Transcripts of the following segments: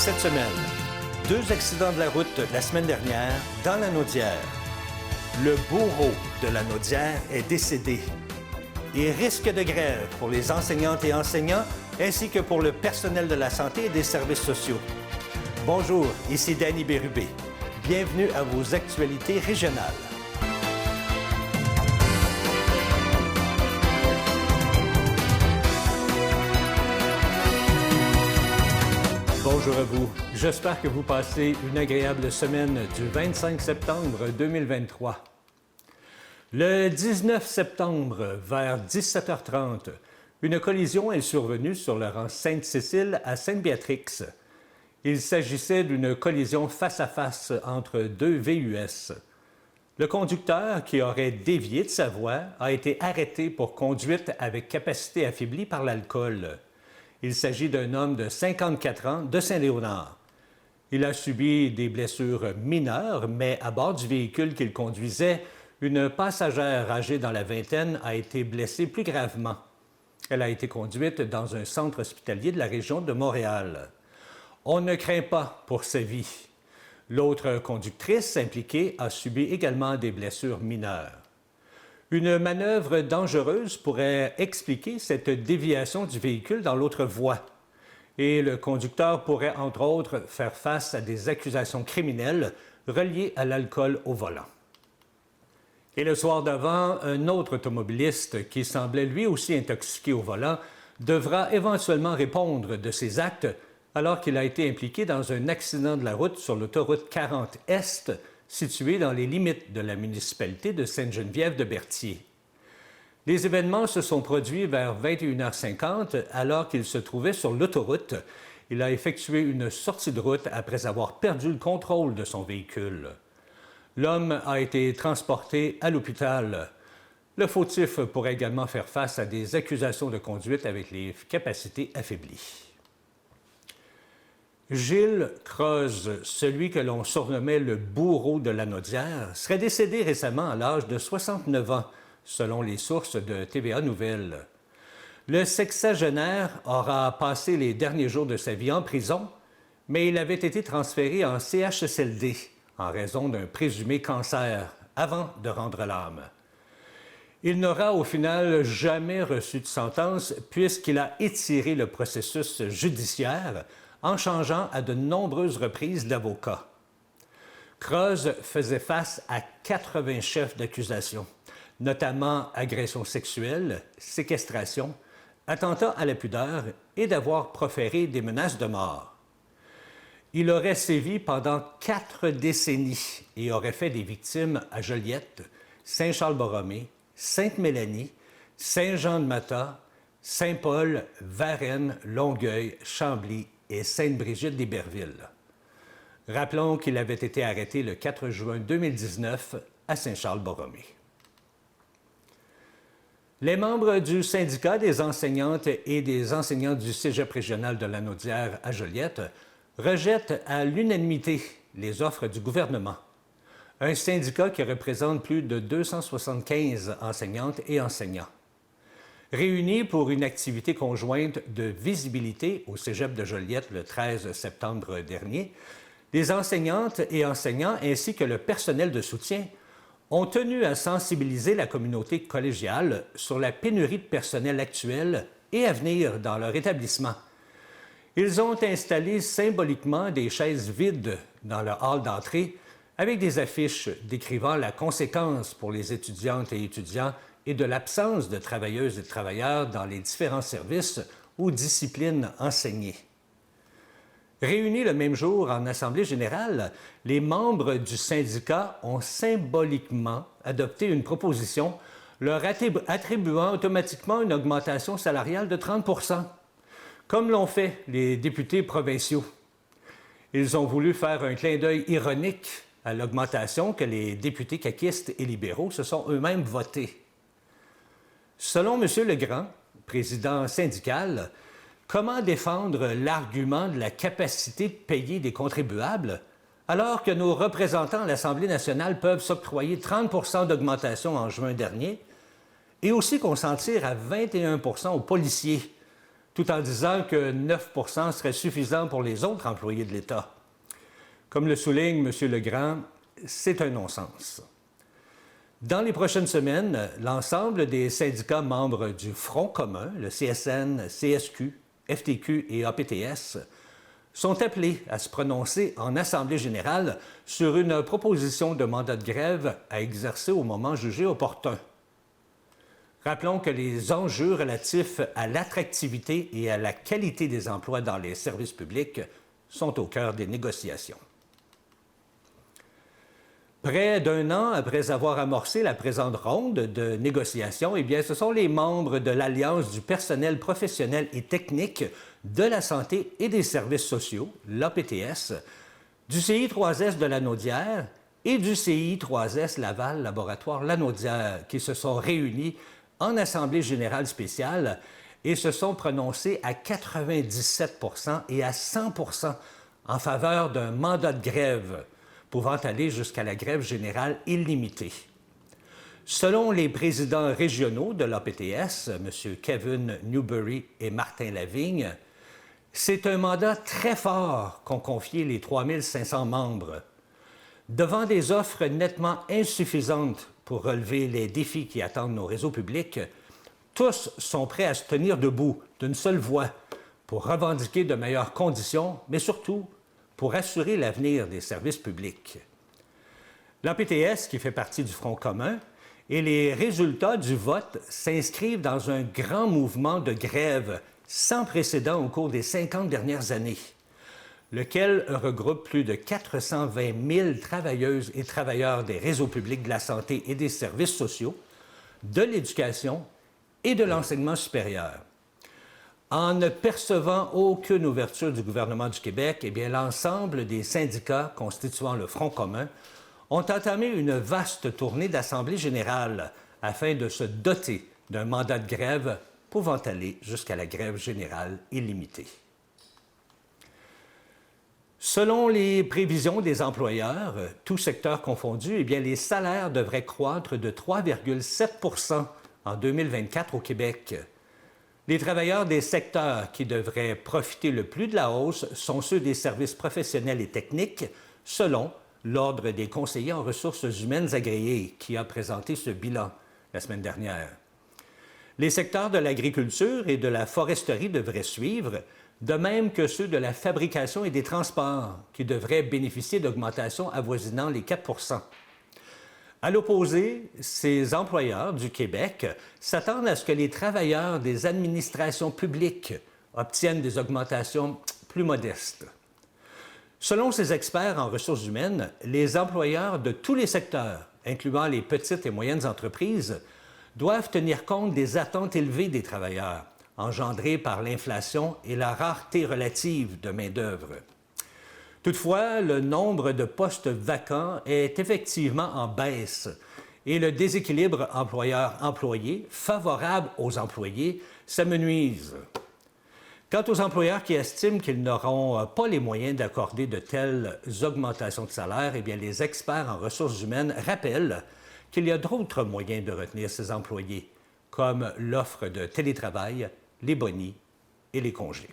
Cette semaine, 2 accidents de la route la semaine dernière dans la Naudière. Le bourreau de la Naudière est décédé. Et risque de grève pour les enseignantes et enseignants ainsi que pour le personnel de la santé et des services sociaux. Bonjour, ici Danny Bérubé. Bienvenue à vos actualités régionales. Bonjour à vous. J'espère que vous passez une agréable semaine du 25 septembre 2023. Le 19 septembre, vers 17h30, une collision est survenue sur le rang Sainte-Cécile à Sainte-Béatrix. Il s'agissait d'une collision face-à-face entre 2 VUS. Le conducteur, qui aurait dévié de sa voie, a été arrêté pour conduite avec capacité affaiblie par l'alcool. Il s'agit d'un homme de 54 ans de Saint-Léonard. Il a subi des blessures mineures, mais à bord du véhicule qu'il conduisait, une passagère âgée dans la vingtaine a été blessée plus gravement. Elle a été conduite dans un centre hospitalier de la région de Montréal. On ne craint pas pour sa vie. L'autre conductrice impliquée a subi également des blessures mineures. Une manœuvre dangereuse pourrait expliquer cette déviation du véhicule dans l'autre voie. Et le conducteur pourrait, entre autres, faire face à des accusations criminelles reliées à l'alcool au volant. Et le soir d'avant, un autre automobiliste qui semblait lui aussi intoxiqué au volant devra éventuellement répondre de ses actes alors qu'il a été impliqué dans un accident de la route sur l'autoroute 40 Est, située dans les limites de la municipalité de Sainte-Geneviève-de-Berthier. Les événements se sont produits vers 21h50 alors qu'il se trouvait sur l'autoroute. Il a effectué une sortie de route après avoir perdu le contrôle de son véhicule. L'homme a été transporté à l'hôpital. Le fautif pourrait également faire face à des accusations de conduite avec les capacités affaiblies. Gilles Creuse, celui que l'on surnommait le bourreau de la Naudière, serait décédé récemment à l'âge de 69 ans, selon les sources de TVA Nouvelles. Le sexagénaire aura passé les derniers jours de sa vie en prison, mais il avait été transféré en CHSLD en raison d'un présumé cancer avant de rendre l'âme. Il n'aura au final jamais reçu de sentence puisqu'il a étiré le processus judiciaire en changeant à de nombreuses reprises d'avocat. Creuse faisait face à 80 chefs d'accusation, notamment agression sexuelle, séquestration, attentat à la pudeur et d'avoir proféré des menaces de mort. Il aurait sévi pendant 4 décennies et aurait fait des victimes à Joliette, Saint-Charles-Borromée, Sainte-Mélanie, Saint-Jean-de-Matha, Saint-Paul, Varennes, Longueuil, Chambly et Sainte-Brigitte-d'Iberville. Rappelons qu'il avait été arrêté le 4 juin 2019 à Saint-Charles-Borromée. Les membres du syndicat des enseignantes et des enseignants du Cégep régional de la Naudière à Joliette rejettent à l'unanimité les offres du gouvernement. Un syndicat qui représente plus de 275 enseignantes et enseignants. Réunis pour une activité conjointe de visibilité au Cégep de Joliette le 13 septembre dernier, les enseignantes et enseignants ainsi que le personnel de soutien ont tenu à sensibiliser la communauté collégiale sur la pénurie de personnel actuelle et à venir dans leur établissement. Ils ont installé symboliquement des chaises vides dans le hall d'entrée avec des affiches décrivant la conséquence pour les étudiantes et étudiants et de l'absence de travailleuses et de travailleurs dans les différents services ou disciplines enseignées. Réunis le même jour en Assemblée générale, les membres du syndicat ont symboliquement adopté une proposition leur attribuant automatiquement une augmentation salariale de 30 %, comme l'ont fait les députés provinciaux. Ils ont voulu faire un clin d'œil ironique à l'augmentation que les députés caquistes et libéraux se sont eux-mêmes votés. Selon M. Legrand, président syndical, comment défendre l'argument de la capacité de payer des contribuables alors que nos représentants à l'Assemblée nationale peuvent s'octroyer 30 % d'augmentation en juin dernier et aussi consentir à 21 % aux policiers, tout en disant que 9 serait suffisant pour les autres employés de l'État. Comme le souligne M. Legrand, c'est un non-sens. Dans les prochaines semaines, l'ensemble des syndicats membres du Front commun, le CSN, CSQ, FTQ et APTS, sont appelés à se prononcer en Assemblée générale sur une proposition de mandat de grève à exercer au moment jugé opportun. Rappelons que les enjeux relatifs à l'attractivité et à la qualité des emplois dans les services publics sont au cœur des négociations. Près d'un an après avoir amorcé la présente ronde de négociations, ce sont les membres de l'Alliance du personnel professionnel et technique de la santé et des services sociaux, l'APTS, du CI3S de Lanaudière et du CI3S Laval Laboratoire Lanaudière qui se sont réunis en Assemblée générale spéciale et se sont prononcés à 97 % et à 100 % en faveur d'un mandat de grève pouvant aller jusqu'à la grève générale illimitée. Selon les présidents régionaux de l'APTS, M. Kevin Newbury et Martin Lavigne, c'est un mandat très fort qu'ont confié les 3500 membres. Devant des offres nettement insuffisantes pour relever les défis qui attendent nos réseaux publics, tous sont prêts à se tenir debout d'une seule voix pour revendiquer de meilleures conditions, mais surtout pour assurer l'avenir des services publics. L'APTS, qui fait partie du Front commun, et les résultats du vote s'inscrivent dans un grand mouvement de grève sans précédent au cours des 50 dernières années, lequel regroupe plus de 420 000 travailleuses et travailleurs des réseaux publics de la santé et des services sociaux, de l'éducation et de l'enseignement supérieur. En ne percevant aucune ouverture du gouvernement du Québec, l'ensemble des syndicats constituant le Front commun ont entamé une vaste tournée d'Assemblée générale afin de se doter d'un mandat de grève pouvant aller jusqu'à la grève générale illimitée. Selon les prévisions des employeurs, tous secteurs confondus, les salaires devraient croître de 3,7 % en 2024 au Québec. Les travailleurs des secteurs qui devraient profiter le plus de la hausse sont ceux des services professionnels et techniques, selon l'Ordre des conseillers en ressources humaines agréés, qui a présenté ce bilan la semaine dernière. Les secteurs de l'agriculture et de la foresterie devraient suivre, de même que ceux de la fabrication et des transports, qui devraient bénéficier d'augmentations avoisinant les 4 %. À l'opposé, ces employeurs du Québec s'attendent à ce que les travailleurs des administrations publiques obtiennent des augmentations plus modestes. Selon ces experts en ressources humaines, les employeurs de tous les secteurs, incluant les petites et moyennes entreprises, doivent tenir compte des attentes élevées des travailleurs, engendrées par l'inflation et la rareté relative de main-d'œuvre. Toutefois, le nombre de postes vacants est effectivement en baisse et le déséquilibre employeur-employé, favorable aux employés, s'amenuise. Quant aux employeurs qui estiment qu'ils n'auront pas les moyens d'accorder de telles augmentations de salaire, les experts en ressources humaines rappellent qu'il y a d'autres moyens de retenir ces employés, comme l'offre de télétravail, les bonis et les congés.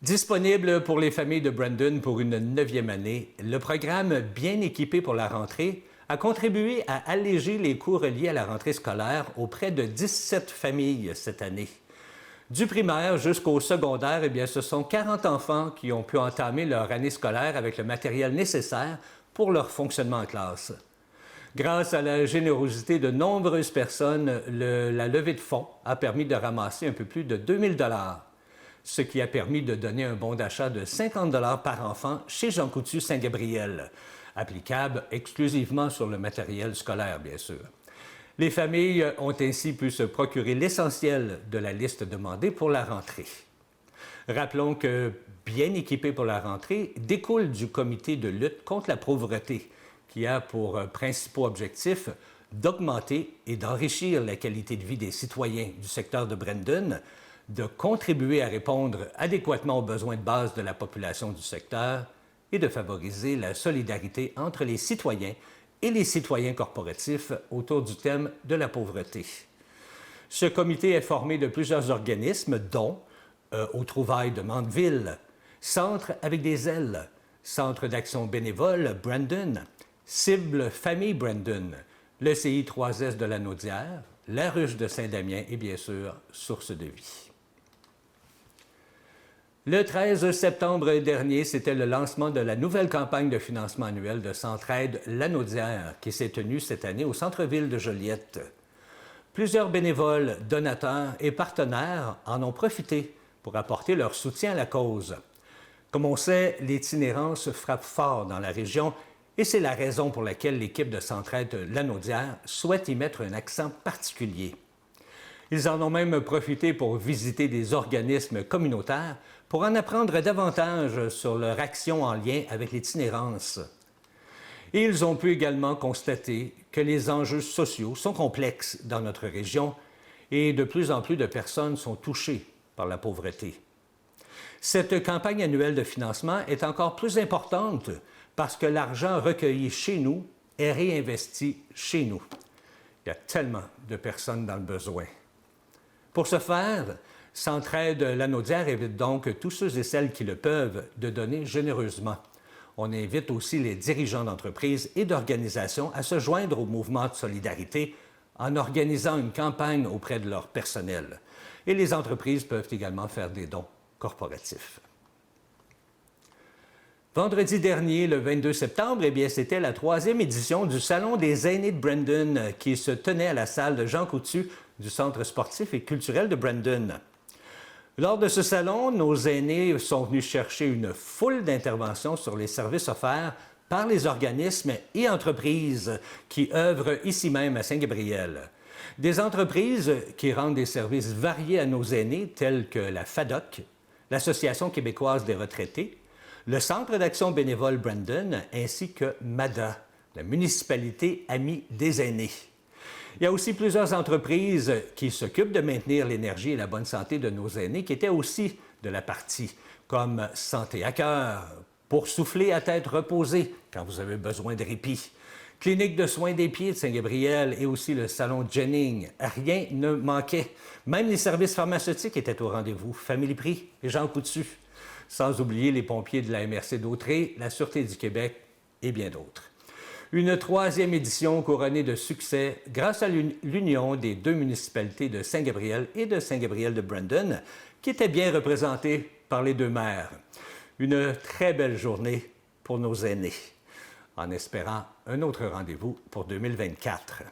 Disponible pour les familles de Brandon pour une 9e année, le programme Bien équipé pour la rentrée a contribué à alléger les coûts reliés à la rentrée scolaire auprès de 17 familles cette année. Du primaire jusqu'au secondaire, ce sont 40 enfants qui ont pu entamer leur année scolaire avec le matériel nécessaire pour leur fonctionnement en classe. Grâce à la générosité de nombreuses personnes, la levée de fonds a permis de ramasser un peu plus de 2 000 $, ce qui a permis de donner un bon d'achat de 50 $ par enfant chez Jean Coutu Saint-Gabriel, applicable exclusivement sur le matériel scolaire, bien sûr. Les familles ont ainsi pu se procurer l'essentiel de la liste demandée pour la rentrée. Rappelons que Bien équipé pour la rentrée découle du comité de lutte contre la pauvreté, qui a pour principaux objectifs d'augmenter et d'enrichir la qualité de vie des citoyens du secteur de Brandon, de contribuer à répondre adéquatement aux besoins de base de la population du secteur et de favoriser la solidarité entre les citoyens et les citoyens corporatifs autour du thème de la pauvreté. Ce comité est formé de plusieurs organismes, dont Aux Trouvailles de Mandeville, Centre avec des ailes, Centre d'action bénévole Brandon, Cible Famille Brandon, le CI 3S de la Naudière, la Ruche de Saint-Damien et bien sûr Source de vie. Le 13 septembre dernier, c'était le lancement de la nouvelle campagne de financement annuel de Centraide La Naudière qui s'est tenue cette année au centre-ville de Joliette. Plusieurs bénévoles, donateurs et partenaires en ont profité pour apporter leur soutien à la cause. Comme on sait, l'itinérance frappe fort dans la région et c'est la raison pour laquelle l'équipe de Centraide La Naudière souhaite y mettre un accent particulier. Ils en ont même profité pour visiter des organismes communautaires pour en apprendre davantage sur leur action en lien avec l'itinérance. Et ils ont pu également constater que les enjeux sociaux sont complexes dans notre région et de plus en plus de personnes sont touchées par la pauvreté. Cette campagne annuelle de financement est encore plus importante parce que l'argent recueilli chez nous est réinvesti chez nous. Il y a tellement de personnes dans le besoin. Pour ce faire, Centraide La Naudière invite donc tous ceux et celles qui le peuvent de donner généreusement. On invite aussi les dirigeants d'entreprises et d'organisations à se joindre au mouvement de solidarité en organisant une campagne auprès de leur personnel. Et les entreprises peuvent également faire des dons corporatifs. Vendredi dernier, le 22 septembre, c'était la 3e édition du Salon des aînés de Brandon qui se tenait à la salle de Jean Coutu du Centre sportif et culturel de Brandon. Lors de ce salon, nos aînés sont venus chercher une foule d'interventions sur les services offerts par les organismes et entreprises qui œuvrent ici même à Saint-Gabriel. Des entreprises qui rendent des services variés à nos aînés, tels que la FADOC, l'Association québécoise des retraités, le Centre d'action bénévole Brandon, ainsi que MADA, la municipalité amie des aînés. Il y a aussi plusieurs entreprises qui s'occupent de maintenir l'énergie et la bonne santé de nos aînés qui étaient aussi de la partie, comme Santé à cœur, pour souffler à tête reposée quand vous avez besoin de répit, Clinique de soins des pieds de Saint-Gabriel et aussi le salon Jennings. Rien ne manquait. Même les services pharmaceutiques étaient au rendez-vous. Famille Prix et Jean Coutu. Sans oublier les pompiers de la MRC d'Autrey, la Sûreté du Québec et bien d'autres. Une 3e édition couronnée de succès grâce à l'union des 2 municipalités de Saint-Gabriel et de Saint-Gabriel de Brandon, qui étaient bien représentées par les 2 maires. Une très belle journée pour nos aînés, en espérant un autre rendez-vous pour 2024.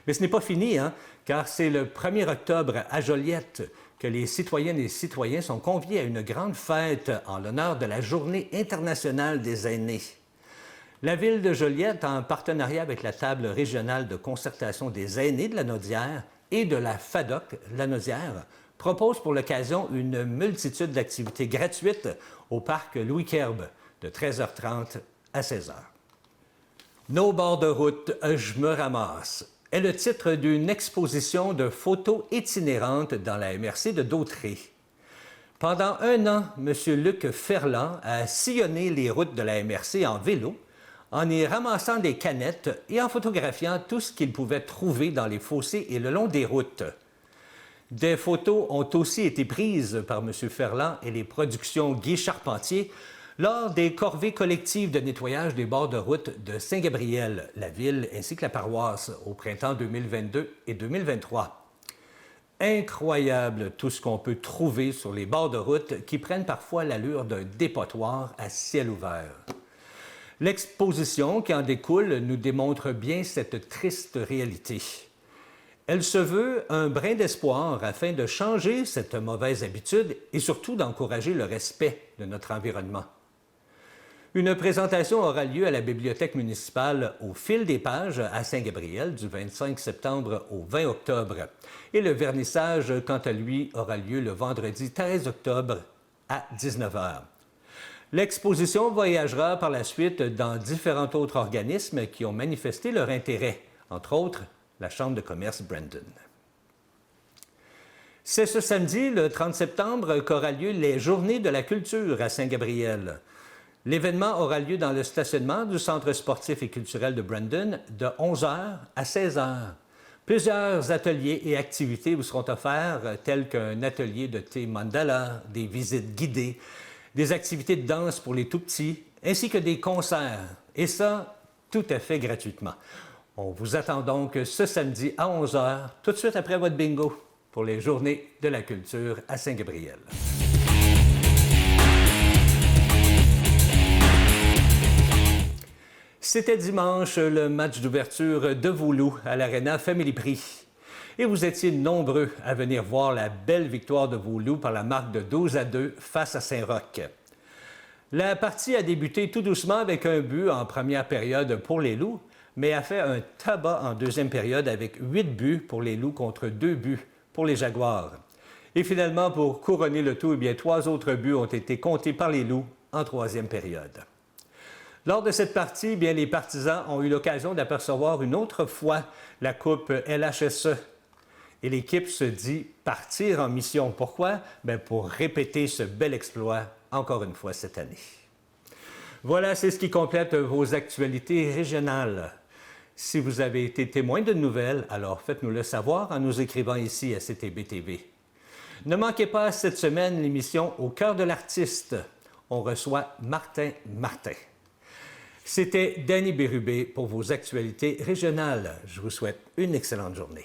Mais ce n'est pas fini, car c'est le 1er octobre à Joliette que les citoyennes et citoyens sont conviés à une grande fête en l'honneur de la Journée internationale des aînés. La Ville de Joliette, en partenariat avec la Table régionale de concertation des aînés de la Naudière et de la FADOC, la Naudière, propose pour l'occasion une multitude d'activités gratuites au parc Louis-Querbe de 13h30 à 16h. Nos bords de route, je me ramasse est le titre d'une exposition de photos itinérantes dans la MRC de Dautrey. Pendant 1 an, M. Luc Ferland a sillonné les routes de la MRC en vélo, en y ramassant des canettes et en photographiant tout ce qu'il pouvait trouver dans les fossés et le long des routes. Des photos ont aussi été prises par M. Ferland et les productions Guy Charpentier lors des corvées collectives de nettoyage des bords de route de Saint-Gabriel, la ville ainsi que la paroisse, au printemps 2022 et 2023. Incroyable tout ce qu'on peut trouver sur les bords de route qui prennent parfois l'allure d'un dépotoir à ciel ouvert. L'exposition qui en découle nous démontre bien cette triste réalité. Elle se veut un brin d'espoir afin de changer cette mauvaise habitude et surtout d'encourager le respect de notre environnement. Une présentation aura lieu à la bibliothèque municipale au fil des pages à Saint-Gabriel du 25 septembre au 20 octobre. Et le vernissage, quant à lui, aura lieu le vendredi 13 octobre à 19h. L'exposition voyagera par la suite dans différents autres organismes qui ont manifesté leur intérêt, entre autres la Chambre de commerce Brandon. C'est ce samedi, le 30 septembre, qu'aura lieu les Journées de la culture à Saint-Gabriel. L'événement aura lieu dans le stationnement du Centre sportif et culturel de Brandon de 11h à 16h. Plusieurs ateliers et activités vous seront offerts, tels qu'un atelier de thé mandala, des visites guidées, des activités de danse pour les tout-petits, ainsi que des concerts. Et ça, tout à fait gratuitement. On vous attend donc ce samedi à 11 h, tout de suite après votre bingo, pour les Journées de la culture à Saint-Gabriel. C'était dimanche le match d'ouverture de vos loups à l'Arena Family Prix. Et vous étiez nombreux à venir voir la belle victoire de vos loups par la marque de 12-2 face à Saint-Roch. La partie a débuté tout doucement avec un but en première période pour les loups, mais a fait un tabac en deuxième période avec 8 buts pour les loups contre 2 buts pour les Jaguars. Et finalement, pour couronner le tout, 3 autres buts ont été comptés par les loups en troisième période. Lors de cette partie, les partisans ont eu l'occasion d'apercevoir une autre fois la Coupe LHSE. Et l'équipe se dit partir en mission. Pourquoi? Pour répéter ce bel exploit encore une fois cette année. Voilà, c'est ce qui complète vos actualités régionales. Si vous avez été témoin de nouvelles, alors faites-nous le savoir en nous écrivant ici à CTB-TV. Ne manquez pas cette semaine l'émission Au cœur de l'artiste. On reçoit Martin Martin. C'était Danny Bérubé pour vos actualités régionales. Je vous souhaite une excellente journée.